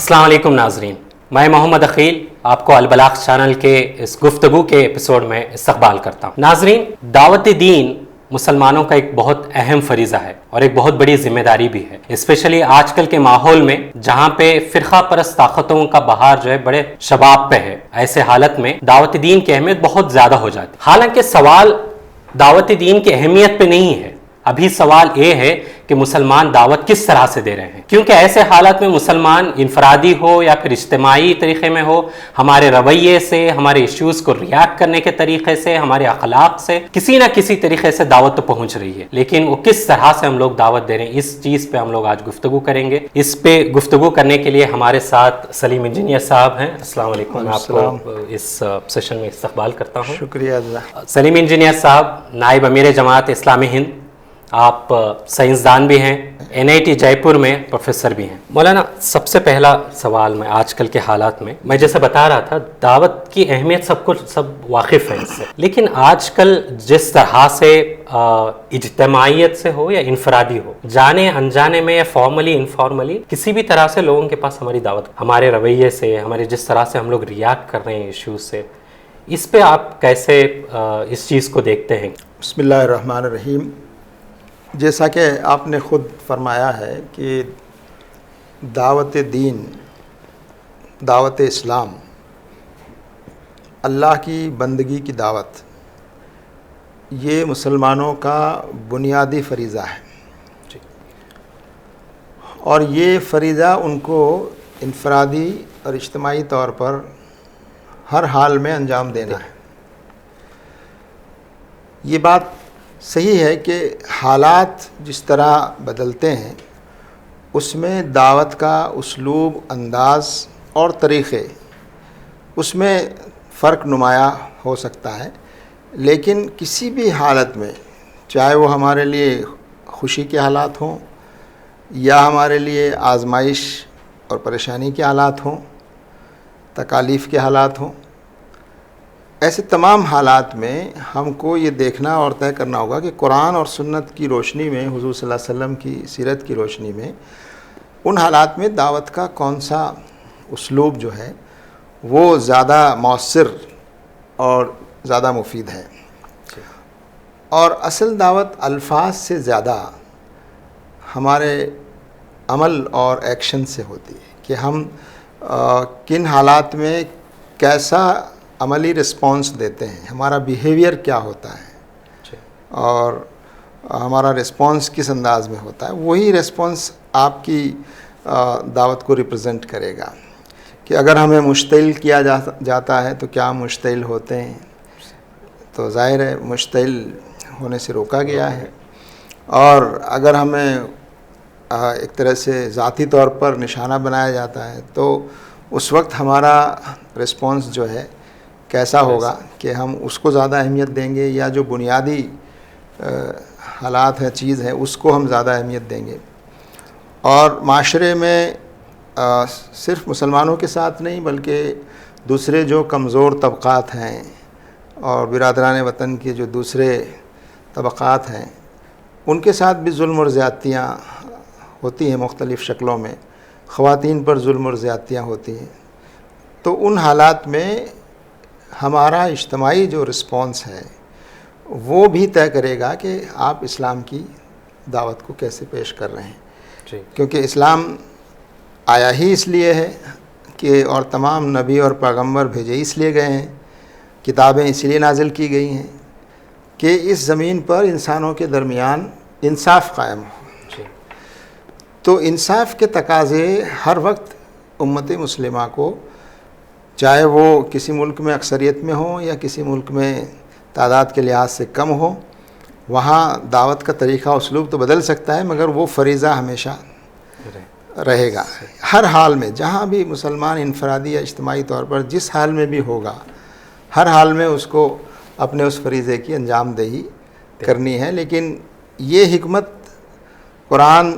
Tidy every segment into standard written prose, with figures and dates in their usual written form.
السلام علیکم ناظرین، میں محمد عقیل آپ کو البلاغ چینل کے اس گفتگو کے ایپیسوڈ میں استقبال کرتا ہوں۔ ناظرین، دعوت دین مسلمانوں کا ایک بہت اہم فریضہ ہے اور ایک بہت بڑی ذمہ داری بھی ہے، اسپیشلی آج کل کے ماحول میں جہاں پہ فرقہ پرست طاقتوں کا بہار جو ہے بڑے شباب پہ ہے۔ ایسے حالت میں دعوت دین کی اہمیت بہت زیادہ ہو جاتی ہے۔ حالانکہ سوال دعوت دین کی اہمیت پہ نہیں ہے، ابھی سوال یہ ہے کہ مسلمان دعوت کس طرح سے دے رہے ہیں، کیونکہ ایسے حالات میں مسلمان انفرادی ہو یا پھر اجتماعی طریقے میں ہو، ہمارے رویے سے، ہمارے ایشوز کو ریاکٹ کرنے کے طریقے سے، ہمارے اخلاق سے کسی نہ کسی طریقے سے دعوت تو پہنچ رہی ہے، لیکن وہ کس طرح سے ہم لوگ دعوت دے رہے ہیں، اس چیز پہ ہم لوگ آج گفتگو کریں گے۔ اس پہ گفتگو کرنے کے لیے ہمارے ساتھ سلیم انجینئر صاحب ہیں۔ السلام علیکم، میں آپ کو اس سیشن میں استقبال کرتا ہوں۔ شکریہ۔ سلیم انجینئر صاحب نائب امیر جماعت اسلامی ہند، آپ سائنسدان بھی ہیں، NIT جے پور میں پروفیسر بھی ہیں۔ مولانا، سب سے پہلا سوال میں آج کل کے حالات میں جیسے بتا رہا تھا، دعوت کی اہمیت سب واقف ہیں اس سے، لیکن آج کل جس طرح سے اجتماعیت سے ہو یا انفرادی ہو، جانے انجانے میں یا فارملی انفارملی کسی بھی طرح سے لوگوں کے پاس ہماری دعوت، ہمارے رویے سے، ہمارے جس طرح سے ہم لوگ ریاکٹ کر رہے ہیں ایشوز سے، اس پہ آپ کیسے اس چیز کو دیکھتے ہیں؟ بسم اللہ الرحمن الرحیم۔ جیسا کہ آپ نے خود فرمایا ہے کہ دعوت دین، دعوت اسلام، اللہ کی بندگی کی دعوت، یہ مسلمانوں کا بنیادی فریضہ ہے، اور یہ فریضہ ان کو انفرادی اور اجتماعی طور پر ہر حال میں انجام دینا ہے۔ یہ بات صحیح ہے کہ حالات جس طرح بدلتے ہیں اس میں دعوت کا اسلوب، انداز اور طریقے، اس میں فرق نمایاں ہو سکتا ہے، لیکن کسی بھی حالت میں، چاہے وہ ہمارے لیے خوشی کے حالات ہوں یا ہمارے لیے آزمائش اور پریشانی کے حالات ہوں، تکالیف کے حالات ہوں، ایسے تمام حالات میں ہم کو یہ دیکھنا اور طے کرنا ہوگا کہ قرآن اور سنت کی روشنی میں، حضور صلی اللہ علیہ وسلم کی سیرت کی روشنی میں، ان حالات میں دعوت کا کون سا اسلوب جو ہے وہ زیادہ مؤثر اور زیادہ مفید ہے۔ اور اصل دعوت الفاظ سے زیادہ ہمارے عمل اور ایکشن سے ہوتی ہے کہ ہم کن حالات میں کیسا عملی رسپانس دیتے ہیں، ہمارا بیہیویئر کیا ہوتا ہے اور ہمارا رسپانس کس انداز میں ہوتا ہے، وہی رسپانس آپ کی دعوت کو ریپرزینٹ کرے گا۔ کہ اگر ہمیں مشتعل کیا جاتا ہے تو کیا ہم مشتعل ہوتے ہیں؟ تو ظاہر ہے مشتعل ہونے سے روکا گیا ہے، اور اگر ہمیں ایک طرح سے ذاتی طور پر نشانہ بنایا جاتا ہے تو اس وقت ہمارا رسپانس جو ہے کیسا ہوگا کہ ہم اس کو زیادہ اہمیت دیں گے یا جو بنیادی حالات ہے، چیز ہے، اس کو ہم زیادہ اہمیت دیں گے۔ اور معاشرے میں صرف مسلمانوں کے ساتھ نہیں بلکہ دوسرے جو کمزور طبقات ہیں اور برادران وطن کے جو دوسرے طبقات ہیں، ان کے ساتھ بھی ظلم اور زیادتیاں ہوتی ہیں مختلف شکلوں میں، خواتین پر ظلم اور زیادتیاں ہوتی ہیں۔ تو ان حالات میں ہمارا اجتماعی جو رسپانس ہے وہ بھی طے کرے گا کہ آپ اسلام کی دعوت کو کیسے پیش کر رہے ہیں۔ کیونکہ اسلام آیا ہی اس لیے ہے کہ، اور تمام نبی اور پیغمبر بھیجے اس لیے گئے ہیں، کتابیں اس لیے نازل کی گئی ہیں کہ اس زمین پر انسانوں کے درمیان انصاف قائم ہو۔ تو انصاف کے تقاضے ہر وقت امت مسلمہ کو، چاہے وہ کسی ملک میں اکثریت میں ہو یا کسی ملک میں تعداد کے لحاظ سے کم ہو، وہاں دعوت کا طریقہ اسلوب تو بدل سکتا ہے مگر وہ فریضہ ہمیشہ رہے گا۔ ہر حال میں جہاں بھی مسلمان انفرادی یا اجتماعی طور پر جس حال میں بھی ہوگا، ہر حال میں اس کو اپنے اس فریضے کی انجام دہی کرنی ہے۔ لیکن یہ حکمت قرآن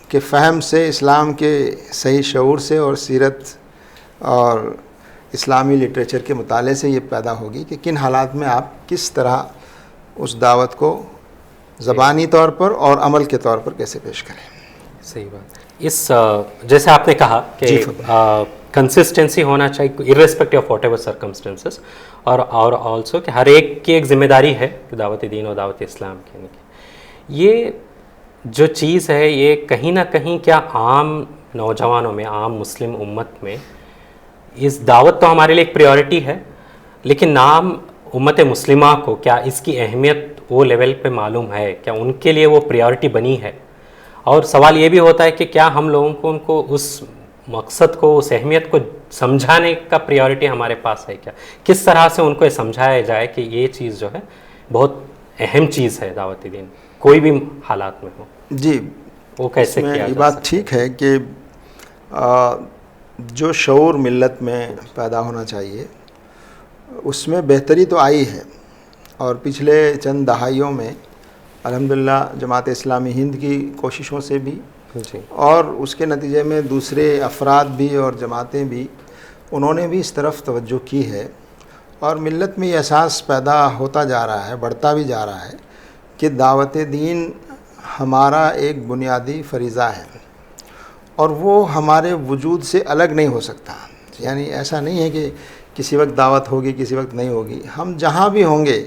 کے فہم سے، اسلام کے صحیح شعور سے اور سیرت اور اسلامی لٹریچر کے مطالعے سے یہ پیدا ہوگی کہ کن حالات میں آپ کس طرح اس دعوت کو زبانی طور پر اور عمل کے طور پر کیسے پیش کریں۔ صحیح بات. اس جیسے آپ نے کہا کہ کنسسٹنسی ہونا چاہیے ارریسپیکٹو آف واٹ ایور سرکمسٹنسز, اور آلسو کہ ہر ایک کی ایک ذمہ داری ہے دعوت دین اور دعوت اسلام کی. یہ جو چیز ہے یہ کہیں نہ کہیں کیا عام نوجوانوں میں, عام مسلم امت میں اس دعوت تو ہمارے لیے ایک پریورٹی ہے, لیکن نام امت مسلمہ کو کیا اس کی اہمیت وہ لیول پہ معلوم ہے, کیا ان کے لیے وہ پریورٹی بنی ہے؟ اور سوال یہ بھی ہوتا ہے کہ کیا ہم لوگوں کو ان کو اس مقصد کو, اس اہمیت کو سمجھانے کا پریورٹی ہمارے پاس ہے کیا؟ کس طرح سے ان کو یہ سمجھایا جائے کہ یہ چیز جو ہے بہت اہم چیز ہے دعوت دین, کوئی بھی حالات میں ہو. جی, وہ کیسے کیا یہ جا بات سکتا ٹھیک ہے کہ جو شعور ملت میں پیدا ہونا چاہیے اس میں بہتری تو آئی ہے, اور پچھلے چند دہائیوں میں الحمدللہ جماعت اسلامی ہند کی کوششوں سے بھی جی اور اس کے نتیجے میں دوسرے افراد بھی اور جماعتیں بھی, انہوں نے بھی اس طرف توجہ کی ہے, اور ملت میں یہ احساس پیدا ہوتا جا رہا ہے, بڑھتا بھی جا رہا ہے کہ دعوت دین ہمارا ایک بنیادی فریضہ ہے اور وہ ہمارے وجود سے الگ نہیں ہو سکتا. یعنی ایسا نہیں ہے کہ کسی وقت دعوت ہوگی کسی وقت نہیں ہوگی, ہم جہاں بھی ہوں گے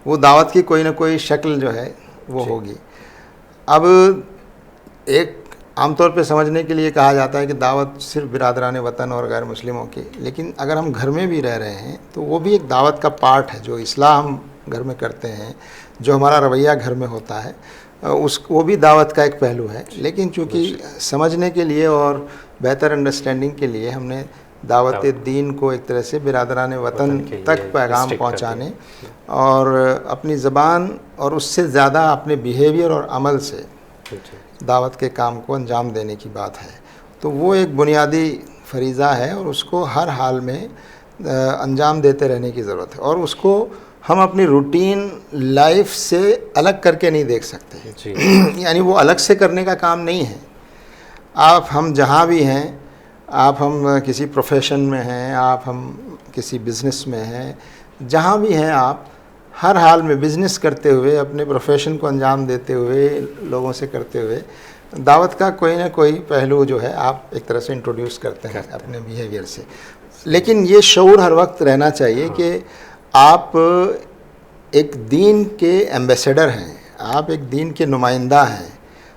وہ دعوت کی کوئی نہ کوئی شکل جو ہے وہ ہوگی. اب ایک عام طور پہ سمجھنے کے لیے کہا جاتا ہے کہ دعوت صرف برادران وطن اور غیر مسلموں کی, لیکن اگر ہم گھر میں بھی رہ رہے ہیں تو وہ بھی ایک دعوت کا پارٹ ہے. جو اصلاح ہم گھر میں کرتے ہیں, جو ہمارا رویہ گھر میں ہوتا ہے, وہ بھی دعوت کا ایک پہلو ہے. لیکن چونکہ سمجھنے کے لیے اور بہتر انڈرسٹینڈنگ کے لیے ہم نے دعوت دین کو ایک طرح سے برادران وطن تک پیغام پہنچانے اور اپنی زبان اور اس سے زیادہ اپنے بیہیویئر اور عمل سے دعوت کے کام کو انجام دینے کی بات ہے. تو وہ ایک بنیادی فریضہ ہے اور اس کو ہر حال میں انجام دیتے رہنے کی ضرورت ہے, اور اس کو ہم اپنی روٹین لائف سے الگ کر کے نہیں دیکھ سکتے. یعنی وہ الگ سے کرنے کا کام نہیں ہے. ہم جہاں بھی ہیں, ہم کسی پروفیشن میں ہیں, ہم کسی بزنس میں ہیں, جہاں بھی ہیں آپ ہر حال میں بزنس کرتے ہوئے, اپنے پروفیشن کو انجام دیتے ہوئے, لوگوں سے کرتے ہوئے دعوت کا کوئی نہ کوئی پہلو جو ہے آپ ایک طرح سے انٹروڈیوس کرتے ہیں اپنے بیہیویئر سے. لیکن یہ شعور ہر وقت رہنا چاہیے کہ آپ ایک دین کے ایمبیسیڈر ہیں, آپ ایک دین کے نمائندہ ہیں,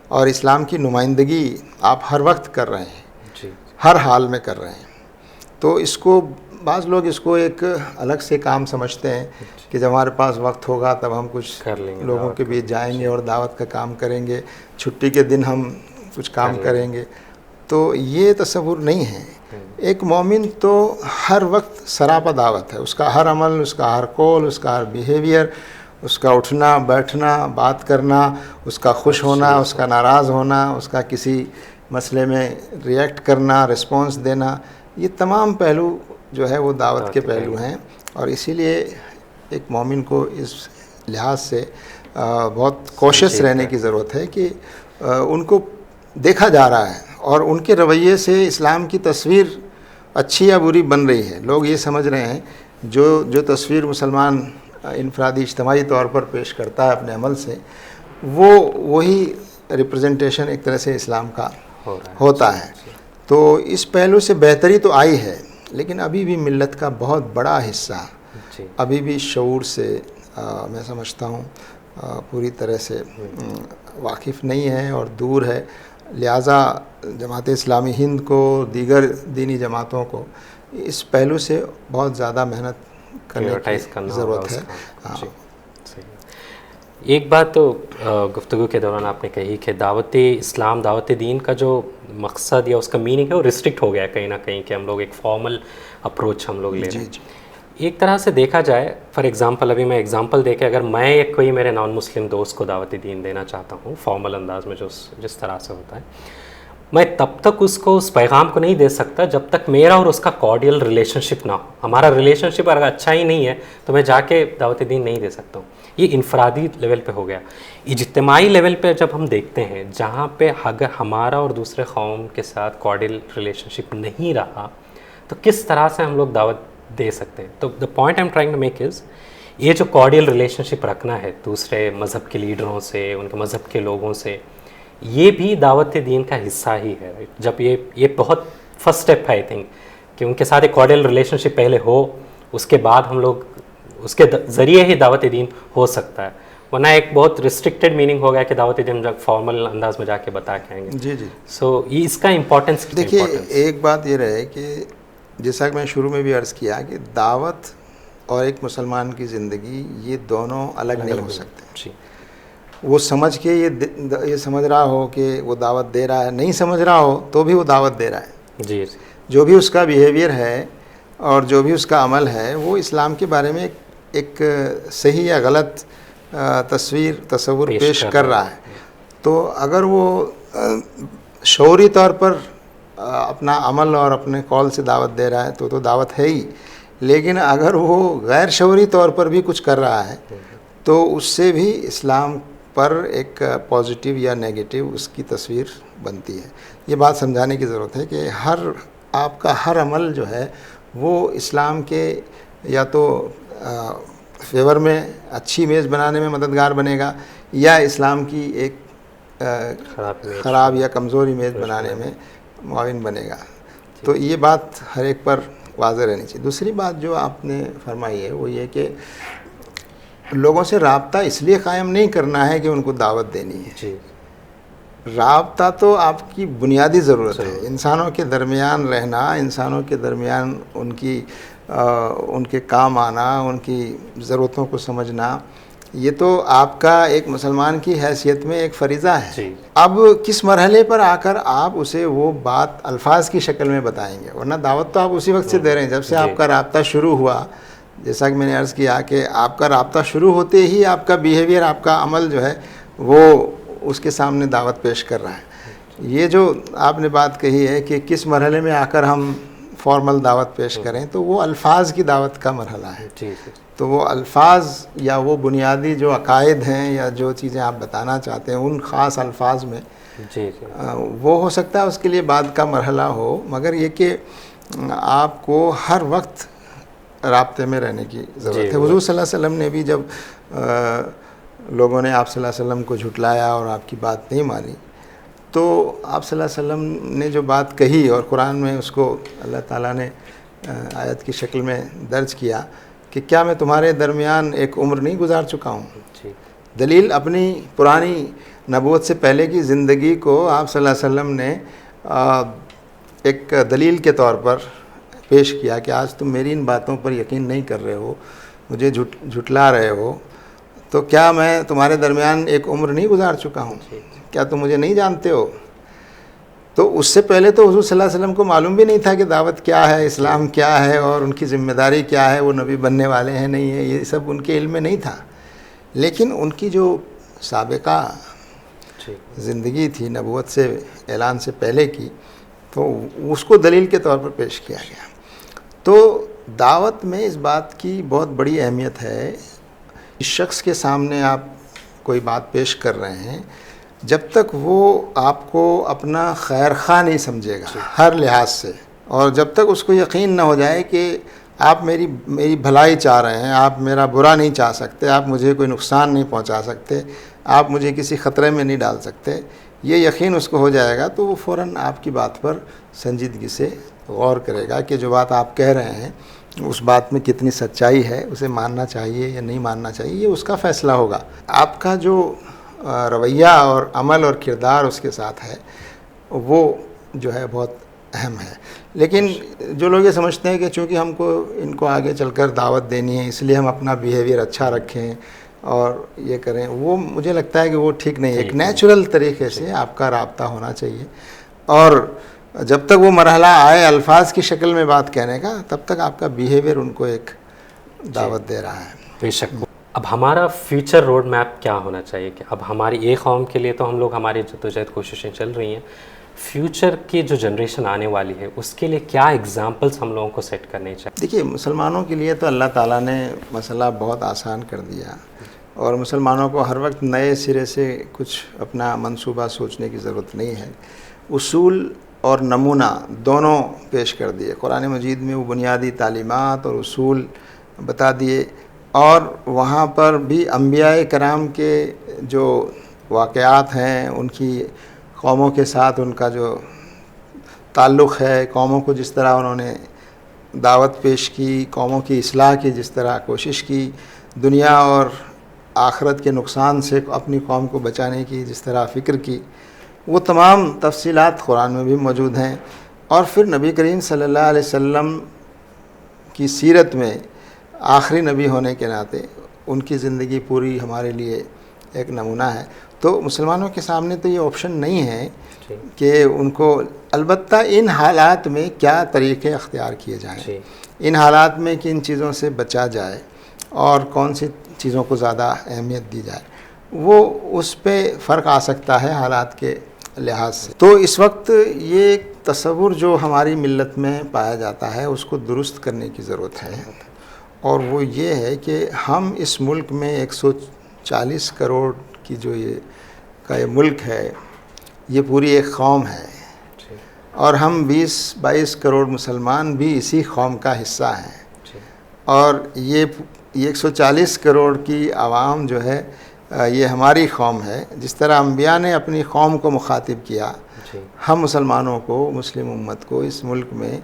اور اسلام کی نمائندگی آپ ہر وقت کر رہے ہیں, ہر حال میں کر رہے ہیں. تو اس کو بعض لوگ اس کو ایک الگ سے کام سمجھتے ہیں کہ جب ہمارے پاس وقت ہوگا تب ہم کچھ کر لیں گے, لوگوں کے بیچ جائیں گے اور دعوت کا کام کریں گے, چھٹی کے دن ہم کچھ کام کریں گے. تو یہ تصور نہیں ہے. ایک مومن تو ہر وقت سراپا دعوت ہے, اس کا ہر عمل, اس کا ہر قول, اس کا ہر بیہیویئر, اس کا اٹھنا بیٹھنا, بات کرنا, اس کا خوش ہونا, اس کا ناراض ہونا, اس کا کسی مسئلے میں ریئیکٹ کرنا, رسپانس دینا, یہ تمام پہلو جو ہے وہ دعوت کے پہلو ہیں. اور اسی لیے ایک مومن کو اس لحاظ سے بہت کوشش رہنے کی ضرورت ہے کہ ان کو دیکھا جا رہا ہے اور ان کے رویے سے اسلام کی تصویر اچھی یا بری بن رہی ہے. لوگ یہ سمجھ رہے ہیں جو تصویر مسلمان انفرادی اجتماعی طور پر پیش کرتا ہے اپنے عمل سے, وہی ریپرزنٹیشن ایک طرح سے اسلام کا ہوتا ہے. تو اس پہلو سے بہتری تو آئی ہے, لیکن ابھی بھی ملت کا بہت بڑا حصہ ابھی بھی شعور سے میں سمجھتا ہوں پوری طرح سے واقف نہیں ہے اور دور ہے. لہٰذا جماعت اسلامی ہند کو, دیگر دینی جماعتوں کو اس پہلو سے بہت زیادہ محنت کرنے کی ضرورت ہے. ایک بات تو گفتگو کے دوران آپ نے کہی کہ دعوت اسلام, دعوت دین کا جو مقصد یا اس کا میننگ ہے وہ ریسٹرکٹ ہو گیا ہے کہیں نہ کہیں, کہ ہم لوگ ایک فارمل اپروچ ہم لوگ لے رہے ہیں. ایک طرح سے دیکھا جائے, فار ایگزامپل, ابھی میں ایگزامپل دے کے اگر میں یا کوئی میرے نان مسلم دوست کو دعوت دین دینا چاہتا ہوں فارمل انداز میں, جس طرح سے ہوتا ہے, میں تب تک اس کو اس پیغام کو نہیں دے سکتا جب تک میرا اور اس کا کارڈیل ریلیشن شپ نہ ہو. ہمارا ریلیشن شپ اگر اچھا ہی نہیں ہے تو میں جا کے دعوت دین نہیں دے سکتا ہوں. یہ انفرادی لیول پہ ہو گیا. اجتماعی لیول پہ جب ہم دیکھتے ہیں, جہاں پہ اگر ہمارا اور دوسرے قوم کے ساتھ کارڈیل ریلیشن شپ نہیں رہا تو کس طرح سے ہم لوگ دعوت دے سکتے ہیں. تو the point I am trying to make is, یہ جو کارڈیل ریلیشن شپ رکھنا ہے دوسرے مذہب کے لیڈروں سے, ان کے مذہب کے لوگوں سے, یہ بھی دعوت دین کا حصہ ہی ہے. جب یہ بہت فرسٹ اسٹیپ ہے آئی تھنک کہ ان کے ساتھ ایک کارڈیل ریلیشن شپ پہلے ہو, اس کے بعد ہم لوگ اس کے ذریعے ہی دعوت دین ہو سکتا ہے. ورنہ ایک بہت ریسٹرکٹیڈ میننگ ہو گیا کہ دعوت دین جب فارمل انداز میں جا کے بتا کے آئیں گے. جی جی. سو اس کا امپورٹنس دیکھیے ایک بات یہ رہے کہ جیسا کہ میں شروع میں بھی عرض کیا کہ دعوت اور ایک مسلمان کی زندگی یہ دونوں الگ نہیں ہو سکتے. جی. وہ سمجھ کے یہ سمجھ رہا ہو کہ وہ دعوت دے رہا ہے, نہیں سمجھ رہا ہو تو بھی وہ دعوت دے رہا ہے. جی. جو بھی اس کا بیہیویئر ہے اور جو بھی اس کا عمل ہے وہ اسلام کے بارے میں ایک صحیح یا غلط تصور پیش کر رہا ہے. تو اگر وہ شعوری طور پر اپنا عمل اور اپنے قول سے دعوت دے رہا ہے تو دعوت ہے ہی, لیکن اگر وہ غیر شعوری طور پر بھی کچھ کر رہا ہے تو اس سے بھی اسلام پر ایک پازیٹیو یا نیگیٹو اس کی تصویر بنتی ہے. یہ بات سمجھانے کی ضرورت ہے کہ آپ کا ہر عمل جو ہے وہ اسلام کے یا تو فیور میں اچھی امیج بنانے میں مددگار بنے گا یا اسلام کی ایک خراب یا کمزور امیج بنانے میں معاون بنے گا. تو یہ بات ہر ایک پر واضح رہنی چاہیے. دوسری بات جو آپ نے فرمائی ہے وہ یہ کہ لوگوں سے رابطہ اس لیے قائم نہیں کرنا ہے کہ ان کو دعوت دینی ہے. جی. رابطہ تو آپ کی بنیادی ضرورت ہے. انسانوں کے درمیان رہنا, انسانوں کے درمیان ان کے کام آنا, ان کی ضرورتوں کو سمجھنا, یہ تو آپ کا ایک مسلمان کی حیثیت میں ایک فریضہ ہے. جی. اب کس مرحلے پر آ کر آپ اسے وہ بات الفاظ کی شکل میں بتائیں گے, ورنہ دعوت تو آپ اسی وقت سے دے رہے ہیں جب سے آپ کا رابطہ شروع ہوا. جیسا کہ میں نے عرض کیا کہ آپ کا رابطہ شروع ہوتے ہی آپ کا بیہیویئر, آپ کا عمل جو ہے وہ اس کے سامنے دعوت پیش کر رہا ہے. یہ جو آپ نے بات کہی ہے کہ کس مرحلے میں آ کر ہم فارمل دعوت پیش کریں, تو وہ الفاظ کی دعوت کا مرحلہ ہے. تو وہ الفاظ یا وہ بنیادی جو عقائد ہیں یا جو چیزیں آپ بتانا چاہتے ہیں ان خاص الفاظ میں وہ ہو سکتا ہے اس کے لیے بعد کا مرحلہ ہو, مگر یہ کہ آپ کو ہر وقت رابطے میں رہنے کی ضرورت ہے. حضور صلی اللہ علیہ وسلم نے بھی جب لوگوں نے آپ صلی اللہ علیہ وسلم کو جھٹلایا اور آپ کی بات نہیں مانی تو آپ صلی اللہ علیہ وسلم نے جو بات کہی اور قرآن میں اس کو اللہ تعالیٰ نے آیت کی شکل میں درج کیا کہ کیا میں تمہارے درمیان ایک عمر نہیں گزار چکا ہوں. دلیل اپنی پرانی نبوت سے پہلے کی زندگی کو آپ صلی اللہ علیہ وسلم نے ایک دلیل کے طور پر پیش کیا کہ آج تم میری ان باتوں پر یقین نہیں کر رہے ہو, مجھے جھٹلا رہے ہو, تو کیا میں تمہارے درمیان ایک عمر نہیں گزار چکا ہوں, کیا تم مجھے نہیں جانتے ہو. تو اس سے پہلے تو حضور صلی اللہ علیہ وسلم کو معلوم بھی نہیں تھا کہ دعوت کیا ہے, اسلام کیا ہے اور ان کی ذمہ داری کیا ہے, وہ نبی بننے والے ہیں نہیں ہیں, یہ سب ان کے علم میں نہیں تھا. لیکن ان کی جو سابقہ زندگی تھی نبوت سے اعلان سے پہلے کی, تو اس کو دلیل کے طور پر پیش کیا گیا. تو دعوت میں اس بات کی بہت بڑی اہمیت ہے. اس شخص کے سامنے آپ کوئی بات پیش کر رہے ہیں, جب تک وہ آپ کو اپنا خیر خواہ نہیں سمجھے گا ہر لحاظ سے, اور جب تک اس کو یقین نہ ہو جائے کہ آپ میری بھلائی چاہ رہے ہیں, آپ میرا برا نہیں چاہ سکتے, آپ مجھے کوئی نقصان نہیں پہنچا سکتے, آپ مجھے کسی خطرے میں نہیں ڈال سکتے, یہ یقین اس کو ہو جائے گا تو وہ فوراً آپ کی بات پر سنجیدگی سے غور کرے گا کہ جو بات آپ کہہ رہے ہیں اس بات میں کتنی سچائی ہے, اسے ماننا چاہیے یا نہیں ماننا چاہیے, یہ اس کا فیصلہ ہوگا. آپ کا جو رویہ اور عمل اور کردار اس کے ساتھ ہے وہ جو ہے بہت اہم ہے. لیکن جو لوگ یہ سمجھتے ہیں کہ چونکہ ہم کو ان کو آگے چل کر دعوت دینی ہے اس لیے ہم اپنا بیہیویئر اچھا رکھیں اور یہ کریں, وہ مجھے لگتا ہے کہ وہ ٹھیک نہیں ہے. ایک نیچرل طریقے سے آپ کا رابطہ ہونا چاہیے, اور جب تک وہ مرحلہ آئے الفاظ کی شکل میں بات کہنے کا تب تک آپ کا بیہیویئر ان کو ایک دعوت دے رہا ہے. بے شک. اب ہمارا فیوچر روڈ میپ کیا ہونا چاہیے کہ اب ہماری ایک قوم کے لیے تو ہم لوگ ہماری جدوجہد کوششیں چل رہی ہیں, فیوچر کی جو جنریشن آنے والی ہے اس کے لیے کیا ایگزامپلس ہم لوگوں کو سیٹ کرنے چاہیے؟ دیکھیے مسلمانوں کے لیے تو اللہ تعالیٰ نے مسئلہ بہت آسان کر دیا, اور مسلمانوں کو ہر وقت نئے سرے سے کچھ اپنا منصوبہ سوچنے کی ضرورت نہیں ہے. اصول اور نمونہ دونوں پیش کر دیے. قرآن مجید میں وہ بنیادی تعلیمات اور اصول بتا دیے, اور وہاں پر بھی انبیاء کرام کے جو واقعات ہیں، ان کی قوموں کے ساتھ ان کا جو تعلق ہے، قوموں کو جس طرح انہوں نے دعوت پیش کی، قوموں کی اصلاح کی جس طرح کوشش کی، دنیا اور آخرت کے نقصان سے اپنی قوم کو بچانے کی جس طرح فکر کی، وہ تمام تفصیلات قرآن میں بھی موجود ہیں. اور پھر نبی کریم صلی اللہ علیہ وسلم کی سیرت میں آخری نبی ہونے کے ناطے ان کی زندگی پوری ہمارے لیے ایک نمونہ ہے. تو مسلمانوں کے سامنے تو یہ آپشن نہیں ہے کہ ان کو، البتہ ان حالات میں کیا طریقے اختیار کیے جائیں، ان حالات میں کن چیزوں سے بچا جائے اور کون سی چیزوں کو زیادہ اہمیت دی جائے، وہ اس پہ فرق آ سکتا ہے حالات کے لحاظ سے. تو اس وقت یہ تصور جو ہماری ملت میں پایا جاتا ہے اس کو درست کرنے کی ضرورت ہے، اور وہ یہ ہے کہ ہم اس ملک میں 140 کروڑ کی جو یہ ملک ہے، یہ پوری ایک قوم ہے، اور ہم 20-22 کروڑ مسلمان بھی اسی قوم کا حصہ ہیں، اور یہ 140 کروڑ کی عوام جو ہے یہ ہماری قوم ہے. جس طرح انبیاء نے اپنی قوم کو مخاطب کیا، ہم مسلمانوں کو، مسلم امت کو اس ملک میں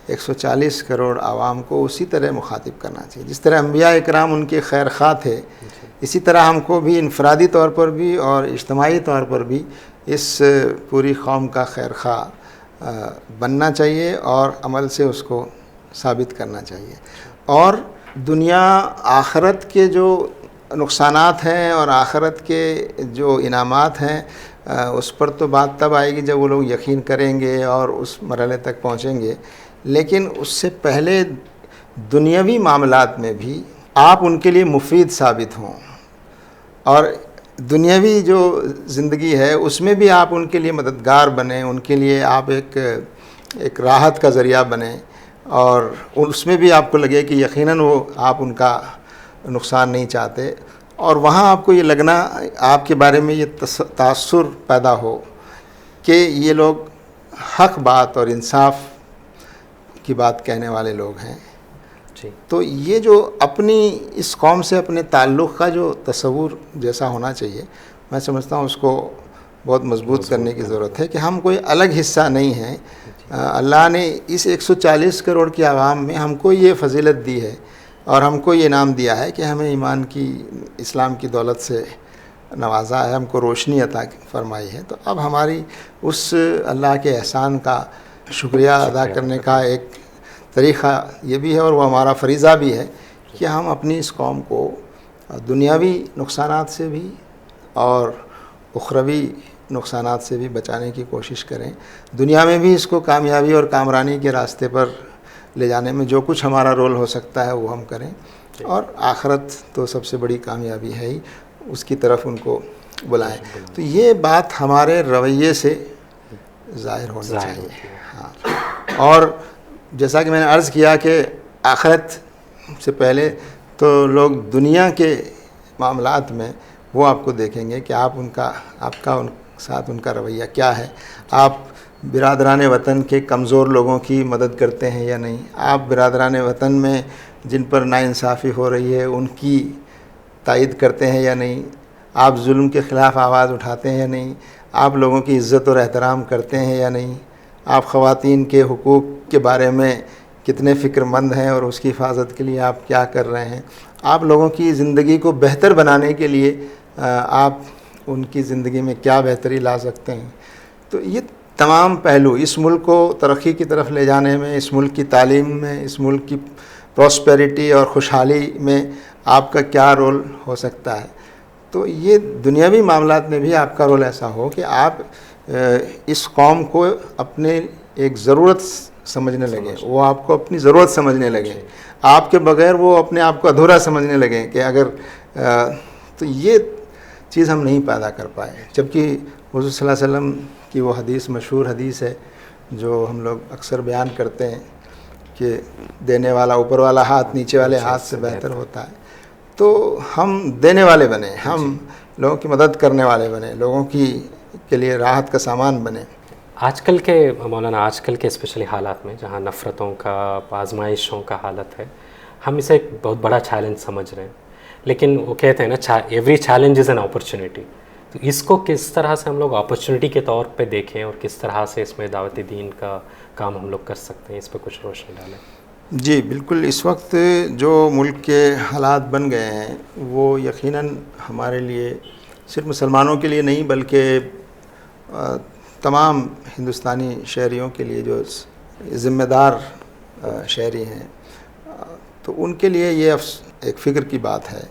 140 کروڑ عوام کو اسی طرح مخاطب کرنا چاہیے. جس طرح انبیاء اکرام ان کے خیر خواہ تھے، اسی طرح ہم کو بھی انفرادی طور پر بھی اور اجتماعی طور پر بھی اس پوری قوم کا خیر خواہ بننا چاہیے اور عمل سے اس کو ثابت کرنا چاہیے. اور دنیا آخرت کے جو نقصانات ہیں اور آخرت کے جو انعامات ہیں، اس پر تو بات تب آئے گی جب وہ لوگ یقین کریں گے اور اس مرحلے تک پہنچیں گے. لیکن اس سے پہلے دنیاوی معاملات میں بھی آپ ان کے لیے مفید ثابت ہوں، اور دنیاوی جو زندگی ہے اس میں بھی آپ ان کے لیے مددگار بنیں، ان کے لیے آپ ایک راحت کا ذریعہ بنیں، اور اس میں بھی آپ کو لگے کہ یقیناً وہ آپ ان کا نقصان نہیں چاہتے، اور وہاں آپ کو یہ لگنا، آپ کے بارے میں یہ تاثر پیدا ہو کہ یہ لوگ حق بات اور انصاف کی بات کہنے والے لوگ ہیں. تو یہ جو اپنی اس قوم سے اپنے تعلق کا جو تصور جیسا ہونا چاہیے، میں سمجھتا ہوں اس کو بہت مضبوط کرنے کی ضرورت ہے کہ ہم کوئی الگ حصہ نہیں ہیں. اللہ نے اس 140 کروڑ کی عوام میں ہم کو یہ فضیلت دی ہے اور ہم کو یہ انعام دیا ہے کہ ہمیں ایمان کی، اسلام کی دولت سے نوازا ہے، ہم کو روشنی عطا فرمائی ہے. تو اب ہماری اس اللہ کے احسان کا شکریہ ادا کرنے کا ایک طریقہ یہ بھی ہے، اور وہ ہمارا فریضہ بھی ہے کہ ہم اپنی اس قوم کو دنیاوی نقصانات سے بھی اور اخروی نقصانات سے بھی بچانے کی کوشش کریں. دنیا میں بھی اس کو کامیابی اور کامرانی کے راستے پر لے جانے میں جو کچھ ہمارا رول ہو سکتا ہے وہ ہم کریں، اور آخرت تو سب سے بڑی کامیابی ہے ہی، اس کی طرف ان کو بلائیں. تو یہ بات ہمارے رویے سے ظاہر ہونی چاہیے. ہاں، اور جیسا کہ میں نے عرض کیا کہ آخرت سے پہلے تو لوگ دنیا کے معاملات میں وہ آپ کو دیکھیں گے کہ آپ کا ان ساتھ ان کا رویہ کیا ہے. آپ برادران وطن کے کمزور لوگوں کی مدد کرتے ہیں یا نہیں؟ آپ برادران وطن میں جن پر ناانصافی ہو رہی ہے ان کی تائید کرتے ہیں یا نہیں؟ آپ ظلم کے خلاف آواز اٹھاتے ہیں یا نہیں؟ آپ لوگوں کی عزت اور احترام کرتے ہیں یا نہیں؟ آپ خواتین کے حقوق کے بارے میں کتنے فکر مند ہیں اور اس کی حفاظت کے لیے آپ کیا کر رہے ہیں؟ آپ لوگوں کی زندگی کو بہتر بنانے کے لیے آپ ان کی زندگی میں کیا بہتری لا سکتے ہیں؟ تو یہ تمام پہلو اس ملک کو ترقی کی طرف لے جانے میں، اس ملک کی تعلیم میں، اس ملک کی پراسپیرٹی اور خوشحالی میں آپ کا کیا رول ہو سکتا ہے. تو یہ دنیاوی معاملات میں بھی آپ کا رول ایسا ہو کہ آپ اس قوم کو اپنے ایک ضرورت سمجھنے لگیں، وہ آپ کو اپنی ضرورت سمجھنے لگیں، آپ کے بغیر وہ اپنے آپ کو ادھورا سمجھنے لگیں کہ اگر تو یہ چیز ہم نہیں پیدا کر پائے. جبکہ حضور صلی اللہ علیہ وسلم کی وہ حدیث، مشہور حدیث ہے جو ہم لوگ اکثر بیان کرتے ہیں کہ دینے والا اوپر والا ہاتھ نیچے والے ہاتھ سے بہتر ہوتا ہے. تو ہم دینے والے بنیں، ہم لوگوں کی مدد کرنے والے بنیں، لوگوں کے لیے راحت کا سامان بنیں. آج کل کے مولانا، آج کل کے اسپیشلی حالات میں جہاں نفرتوں کا، آزمائشوں کا حالت ہے، ہم اسے ایک بہت بڑا چیلنج سمجھ رہے ہیں. لیکن وہ کہتے ہیں نا، every challenge is an opportunity. تو اس کو کس طرح سے ہم لوگ اپرچونٹی کے طور پہ دیکھیں اور کس طرح سے اس میں دعوت دین کا کام ہم لوگ کر سکتے ہیں، اس پہ کچھ روشنی ڈالیں؟ جی بالکل، اس وقت جو ملک کے حالات بن گئے ہیں وہ یقیناً ہمارے لیے، صرف مسلمانوں کے لیے نہیں بلکہ تمام ہندوستانی شہریوں کے لیے جو ذمہ دار شہری ہیں، تو ان کے لیے یہ ایک فکر کی بات ہے،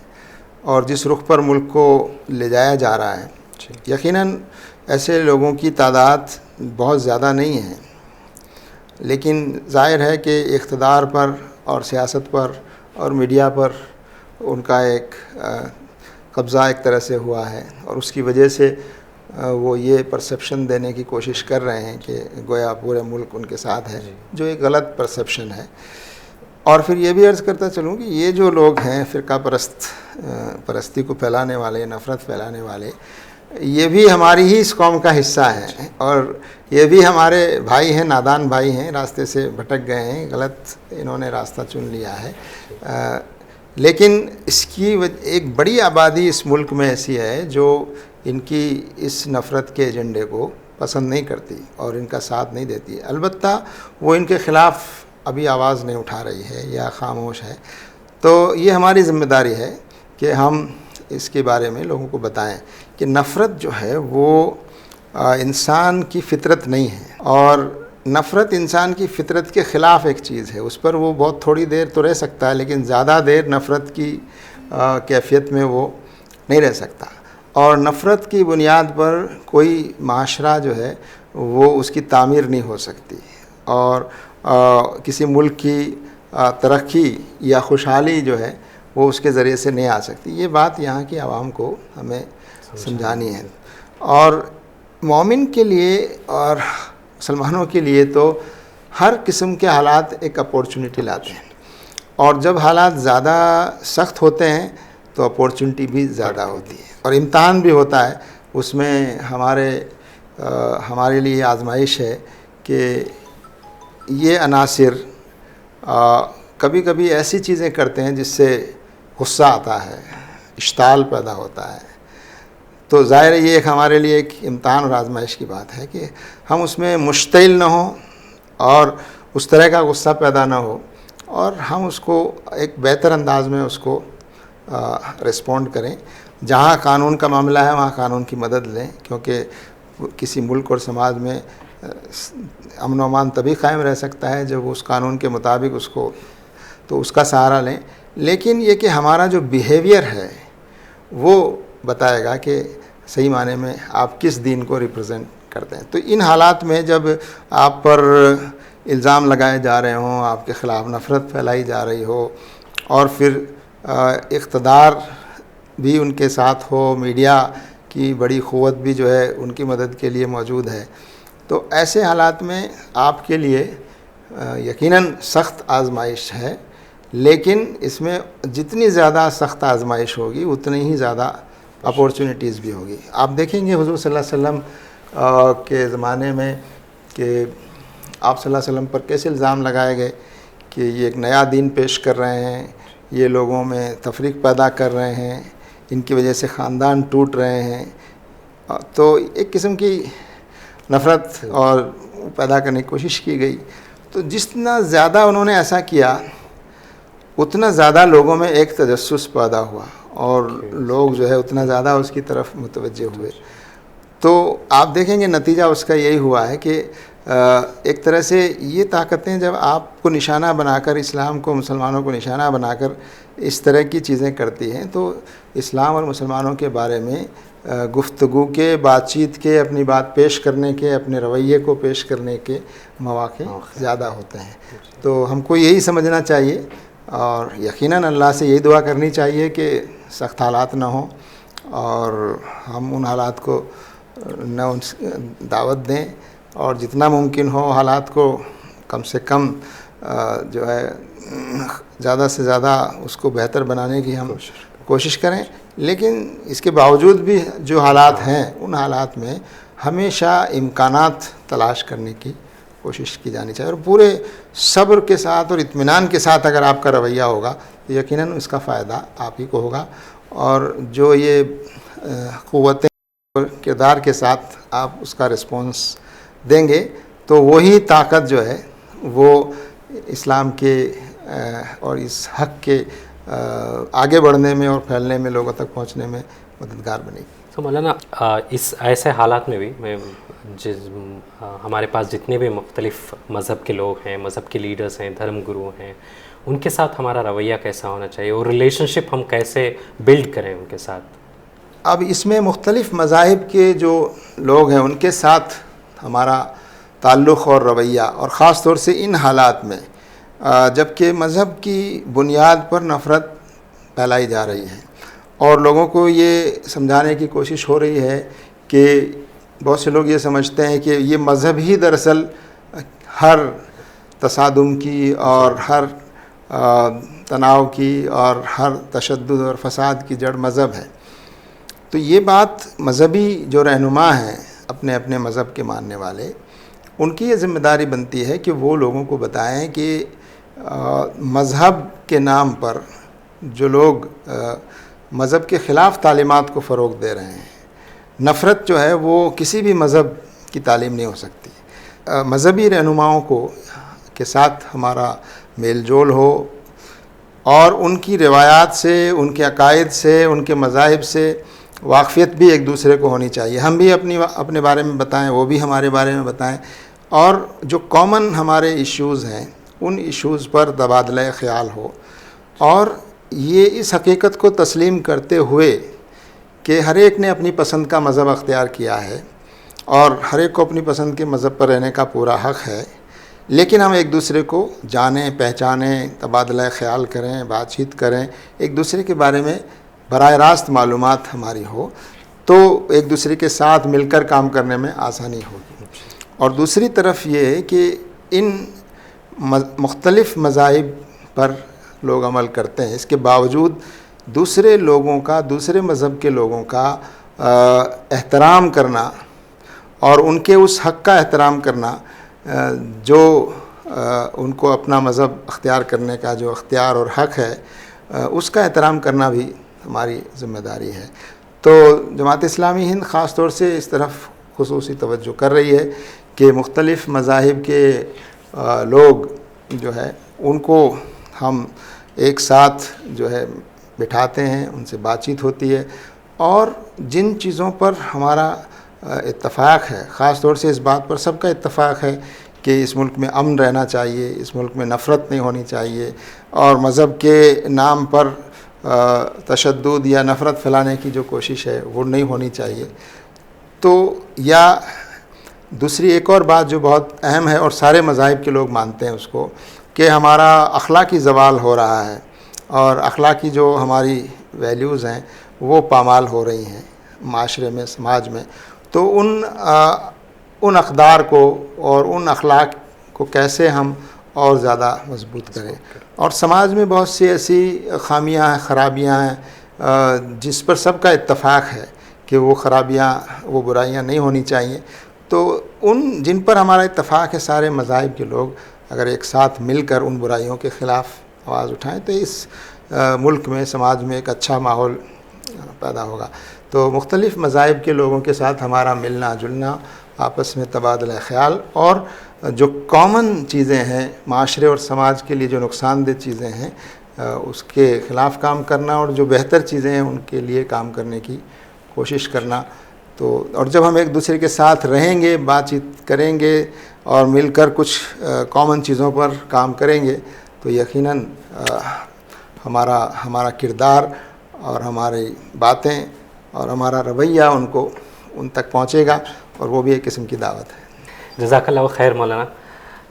اور جس رخ پر ملک کو لے جایا جا رہا ہے یقیناً ایسے لوگوں کی تعداد بہت زیادہ نہیں ہے، لیکن ظاہر ہے کہ اقتدار پر اور سیاست پر اور میڈیا پر ان کا ایک قبضہ ایک طرح سے ہوا ہے، اور اس کی وجہ سے وہ یہ پرسیپشن دینے کی کوشش کر رہے ہیں کہ گویا پورے ملک ان کے ساتھ ہے، جو ایک غلط پرسیپشن ہے۔ اور پھر یہ بھی عرض کرتا چلوں کہ یہ جو لوگ ہیں فرقہ پرستی کو پھیلانے والے، نفرت پھیلانے والے، یہ بھی ہماری ہی اس قوم کا حصہ ہیں، اور یہ بھی ہمارے بھائی ہیں، نادان بھائی ہیں، راستے سے بھٹک گئے ہیں، غلط انہوں نے راستہ چن لیا ہے، لیکن اس کی ایک بڑی آبادی اس ملک میں ایسی ہے جو ان کی اس نفرت کے ایجنڈے کو پسند نہیں کرتی اور ان کا ساتھ نہیں دیتی، البتہ وہ ان کے خلاف ابھی آواز نہیں اٹھا رہی ہے یا خاموش ہے۔ تو یہ ہماری ذمہ داری ہے کہ ہم اس کے بارے میں لوگوں کو بتائیں کہ نفرت جو ہے وہ انسان کی فطرت نہیں ہے، اور نفرت انسان کی فطرت کے خلاف ایک چیز ہے، اس پر وہ بہت تھوڑی دیر تو رہ سکتا ہے، لیکن زیادہ دیر نفرت کی کیفیت میں وہ نہیں رہ سکتا، اور نفرت کی بنیاد پر کوئی معاشرہ جو ہے وہ اس کی تعمیر نہیں ہو سکتی، اور کسی ملک کی ترقی یا خوشحالی جو ہے وہ اس کے ذریعے سے نہیں آ سکتی۔ یہ بات یہاں کی عوام کو ہمیں سمجھانی ہے، اور مومن کے لیے اور مسلمانوں کے لیے تو ہر قسم کے حالات ایک اپورچونٹی لاتے ہیں، اور جب حالات زیادہ سخت ہوتے ہیں تو اپورچونٹی بھی زیادہ ہوتی ہے، اور امتحان بھی ہوتا ہے، اس میں ہمارے لیے آزمائش ہے کہ یہ عناصر کبھی کبھی ایسی چیزیں کرتے ہیں جس سے غصہ آتا ہے، اشتعال پیدا ہوتا ہے، تو ظاہر ہے یہ ایک ہمارے لیے ایک امتحان اور آزمائش کی بات ہے کہ ہم اس میں مشتعل نہ ہوں اور اس طرح کا غصہ پیدا نہ ہو، اور ہم اس کو ایک بہتر انداز میں اس کو رسپونڈ کریں۔ جہاں قانون کا معاملہ ہے وہاں قانون کی مدد لیں، کیونکہ کسی ملک اور سماج میں امن و امان تبھی قائم رہ سکتا ہے جب اس قانون کے مطابق اس کا سہارا لیں، لیکن یہ کہ ہمارا جو بیہیویئر ہے وہ بتائے گا کہ صحیح معنی میں آپ کس دین کو ریپرزینٹ کرتے ہیں۔ تو ان حالات میں جب آپ پر الزام لگائے جا رہے ہوں، آپ کے خلاف نفرت پھیلائی جا رہی ہو، اور پھر اقتدار بھی ان کے ساتھ ہو، میڈیا کی بڑی قوت بھی جو ہے ان کی مدد کے لیے موجود ہے، تو ایسے حالات میں آپ کے لیے یقیناً سخت آزمائش ہے، لیکن اس میں جتنی زیادہ سخت آزمائش ہوگی اتنی ہی زیادہ اپورچونٹیز بھی ہوگی۔ آپ دیکھیں گے حضور صلی اللہ علیہ وسلم کے زمانے میں کہ آپ صلی اللہ علیہ وسلم پر کیسے الزام لگائے گئے کہ یہ ایک نیا دین پیش کر رہے ہیں، یہ لوگوں میں تفریق پیدا کر رہے ہیں، ان کی وجہ سے خاندان ٹوٹ رہے ہیں، تو ایک قسم کی نفرت اور پیدا کرنے کی کوشش کی گئی۔ تو جتنا زیادہ انہوں نے ایسا کیا اتنا زیادہ لوگوں میں ایک تجسس پیدا ہوا، اور لوگ جو ہے اتنا زیادہ اس کی طرف متوجہ ہوئے۔ تو آپ دیکھیں گے نتیجہ اس کا یہی ہوا ہے کہ ایک طرح سے یہ طاقتیں جب آپ کو نشانہ بنا کر، اسلام کو، مسلمانوں کو نشانہ بنا کر اس طرح کی چیزیں کرتی ہیں، تو اسلام اور مسلمانوں کے بارے میں گفتگو کے، بات چیت کے، اپنی بات پیش کرنے کے، اپنے رویے کو پیش کرنے کے مواقع زیادہ ہوتے ہیں۔ تو ہم کو یہی سمجھنا چاہیے، اور یقیناً اللہ سے یہی دعا کرنی چاہیے کہ سخت حالات نہ ہوں، اور ہم ان حالات کو نہ دعوت دیں، اور جتنا ممکن ہو حالات کو کم سے کم جو ہے زیادہ سے زیادہ اس کو بہتر بنانے کی ہم کوشش کریں، لیکن اس کے باوجود بھی جو حالات ہیں ان حالات میں ہمیشہ امکانات تلاش کرنے کی کوشش کی جانی چاہیے، اور پورے صبر کے ساتھ اور اطمینان کے ساتھ اگر آپ کا رویہ ہوگا تو یقیناً اس کا فائدہ آپ ہی کو ہوگا، اور جو یہ قوتیں کردار کے ساتھ آپ اس کا رسپانس دیں گے تو وہی طاقت جو ہے وہ اسلام کے اور اس حق کے آگے بڑھنے میں اور پھیلنے میں، لوگوں تک پہنچنے میں مددگار بنے گی۔ تو مولانا اس ایسے حالات میں بھی ہمارے پاس جتنے بھی مختلف مذہب کے لوگ ہیں، مذہب کے لیڈرز ہیں، دھرم گرو ہیں، ان کے ساتھ ہمارا رویہ کیسا ہونا چاہیے اور ریلیشن شپ ہم کیسے بلڈ کریں ان کے ساتھ؟ اب اس میں مختلف مذاہب کے جو لوگ ہیں ان کے ساتھ ہمارا تعلق اور رویہ، اور خاص طور سے ان حالات میں جب کہ مذہب کی بنیاد پر نفرت پھیلائی جا رہی ہے اور لوگوں کو یہ سمجھانے کی کوشش ہو رہی ہے کہ بہت سے لوگ یہ سمجھتے ہیں کہ یہ مذہب ہی دراصل ہر تصادم کی اور ہر تناؤ کی اور ہر تشدد اور فساد کی جڑ مذہب ہے۔ تو یہ بات مذہبی جو رہنما ہیں اپنے اپنے مذہب کے ماننے والے، ان کی یہ ذمہ داری بنتی ہے کہ وہ لوگوں کو بتائیں کہ مذہب کے نام پر جو لوگ مذہب کے خلاف تعلیمات کو فروغ دے رہے ہیں، نفرت جو ہے وہ کسی بھی مذہب کی تعلیم نہیں ہو سکتی۔ مذہبی رہنماؤں کے ساتھ ہمارا میل جول ہو اور ان کی روایات سے، ان کے عقائد سے، ان کے مذاہب سے واقفیت بھی ایک دوسرے کو ہونی چاہیے۔ ہم بھی اپنے بارے میں بتائیں، وہ بھی ہمارے بارے میں بتائیں، اور جو کامن ہمارے ایشوز ہیں ان ایشوز پر تبادلہ خیال ہو، اور یہ اس حقیقت کو تسلیم کرتے ہوئے کہ ہر ایک نے اپنی پسند کا مذہب اختیار کیا ہے اور ہر ایک کو اپنی پسند کے مذہب پر رہنے کا پورا حق ہے، لیکن ہم ایک دوسرے کو جانیں، پہچانیں، تبادلہ خیال کریں، بات چیت کریں، ایک دوسرے کے بارے میں براہ راست معلومات ہماری ہو تو ایک دوسرے کے ساتھ مل کر کام کرنے میں آسانی ہوگی۔ اور دوسری طرف یہ ہے کہ ان مختلف مذاہب پر لوگ عمل کرتے ہیں، اس کے باوجود دوسرے لوگوں کا، دوسرے مذہب کے لوگوں کا احترام کرنا اور ان کے اس حق کا احترام کرنا جو ان کو اپنا مذہب اختیار کرنے کا جو اختیار اور حق ہے، اس کا احترام کرنا بھی ہماری ذمہ داری ہے۔ تو جماعت اسلامی ہند خاص طور سے اس طرف خصوصی توجہ کر رہی ہے کہ مختلف مذاہب کے لوگ جو ہے ان کو ہم ایک ساتھ جو ہے بٹھاتے ہیں، ان سے بات چیت ہوتی ہے، اور جن چیزوں پر ہمارا اتفاق ہے، خاص طور سے اس بات پر سب کا اتفاق ہے کہ اس ملک میں امن رہنا چاہیے، اس ملک میں نفرت نہیں ہونی چاہیے، اور مذہب کے نام پر تشدد یا نفرت پھیلانے کی جو کوشش ہے وہ نہیں ہونی چاہیے۔ تو یا دوسری ایک اور بات جو بہت اہم ہے اور سارے مذاہب کے لوگ مانتے ہیں اس کو، کہ ہمارا اخلاقی زوال ہو رہا ہے اور اخلاقی جو ہماری ویلیوز ہیں وہ پامال ہو رہی ہیں معاشرے میں، سماج میں۔ تو ان اقدار کو اور ان اخلاق کو کیسے ہم اور زیادہ مضبوط کریں، اور سماج میں بہت سی ایسی خامیاں ہیں، خرابیاں ہیں جس پر سب کا اتفاق ہے کہ وہ خرابیاں، وہ برائیاں نہیں ہونی چاہیے۔ تو جن پر ہمارا اتفاق ہے، سارے مذاہب کے لوگ اگر ایک ساتھ مل کر ان برائیوں کے خلاف آواز اٹھائیں تو اس ملک میں، سماج میں ایک اچھا ماحول پیدا ہوگا۔ تو مختلف مذاہب کے لوگوں کے ساتھ ہمارا ملنا جلنا، آپس میں تبادلہ خیال، اور جو کامن چیزیں ہیں معاشرے اور سماج کے لیے جو نقصان دہ چیزیں ہیں اس کے خلاف کام کرنا، اور جو بہتر چیزیں ہیں ان کے لیے کام کرنے کی کوشش کرنا۔ تو اور جب ہم ایک دوسرے کے ساتھ رہیں گے، بات چیت کریں گے اور مل کر کچھ کامن چیزوں پر کام کریں گے تو یقیناً ہمارا کردار اور ہماری باتیں اور ہمارا رویہ ان تک پہنچے گا، اور وہ بھی ایک قسم کی دعوت ہے۔ جزاک اللہ خیر مولانا۔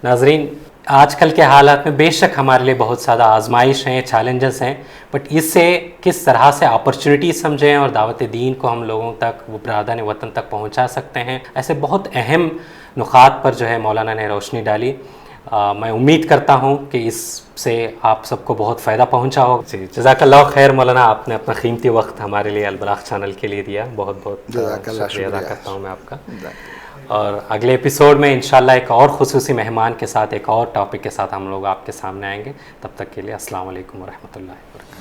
ناظرین، آج کل کے حالات میں بے شک ہمارے لیے بہت زیادہ آزمائش ہیں، چیلنجز ہیں، بٹ اس سے کس طرح سے اپرچونیٹیز سمجھیں اور دعوت دین کو ہم لوگوں تک، وہ برادران وطن تک پہنچا سکتے ہیں، ایسے بہت اہم نقاط پر جو ہے مولانا نے روشنی ڈالی۔ میں امید کرتا ہوں کہ اس سے آپ سب کو بہت فائدہ پہنچا ہوگا۔ جی، جزاک اللہ خیر مولانا، آپ نے اپنا قیمتی وقت ہمارے لیے البلاغ چینل کے لیے دیا، بہت بہت شکریہ ادا کرتا ہوں میں آپ کا۔ اور اگلے ایپیسوڈ میں انشاءاللہ ایک اور خصوصی مہمان کے ساتھ، ایک اور ٹاپک کے ساتھ ہم لوگ آپ کے سامنے آئیں گے۔ تب تک کے لیے السلام علیکم ورحمۃ اللہ وبرکاتہ۔